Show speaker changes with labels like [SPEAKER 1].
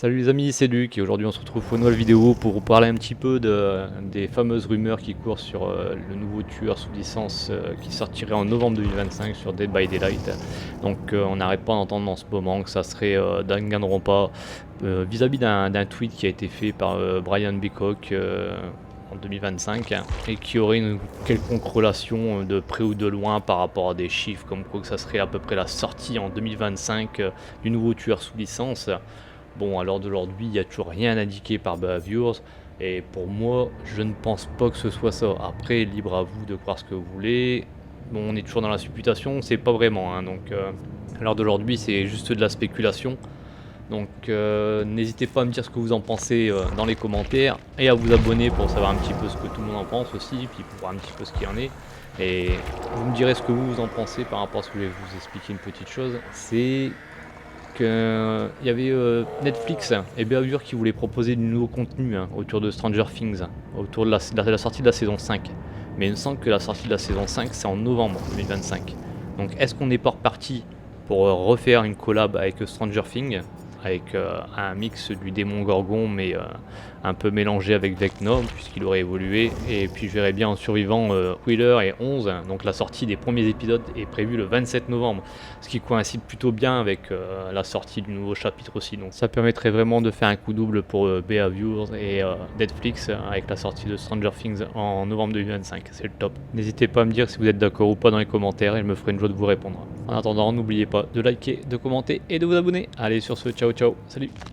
[SPEAKER 1] Salut les amis, c'est Luc et aujourd'hui on se retrouve pour une nouvelle vidéo pour vous parler un petit peu des fameuses rumeurs qui courent sur le nouveau tueur sous licence qui sortirait en novembre 2025 sur Dead by Daylight. Donc on n'arrête pas d'entendre en ce moment que ça serait Danganronpa vis-à-vis d'un tweet qui a été fait par Brian Beacock en 2025 et qui aurait une quelconque relation de près ou de loin par rapport à des chiffres comme quoi que ça serait à peu près la sortie en 2025 du nouveau tueur sous licence. Bon, à l'heure d'aujourd'hui, il n'y a toujours rien indiqué par Behaviors, et pour moi, je ne pense pas que ce soit ça. Après, libre à vous de croire ce que vous voulez. Bon, on est toujours dans la supputation, c'est pas vraiment, hein, donc à l'heure d'aujourd'hui, c'est juste de la spéculation. Donc n'hésitez pas à me dire ce que vous en pensez dans les commentaires, et à vous abonner pour savoir un petit peu ce que tout le monde en pense aussi, puis pour voir un petit peu ce qu'il y en est. Et vous me direz ce que vous en pensez par rapport à ce que je vais vous expliquer une petite chose. C'est qu'il y avait Netflix et Behavior qui voulaient proposer du nouveau contenu autour de Stranger Things, autour de la sortie de la saison 5. Mais il me semble que la sortie de la saison 5 c'est en novembre 2025. Donc est-ce qu'on n'est pas reparti pour refaire une collab avec Stranger Things, avec un mix du démon Gorgon mais un peu mélangé avec Vecna puisqu'il aurait évolué, et puis je verrai bien en survivant Wheeler et 11, donc la sortie des premiers épisodes est prévue le 27 novembre, ce qui coïncide plutôt bien avec la sortie du nouveau chapitre aussi, donc ça permettrait vraiment de faire un coup double pour Behaviors et Netflix avec la sortie de Stranger Things en novembre 2025, c'est le top. N'hésitez pas à me dire si vous êtes d'accord ou pas dans les commentaires et je me ferai une joie de vous répondre. En attendant, n'oubliez pas de liker, de commenter et de vous abonner. Allez, sur ce, ciao ciao, salut.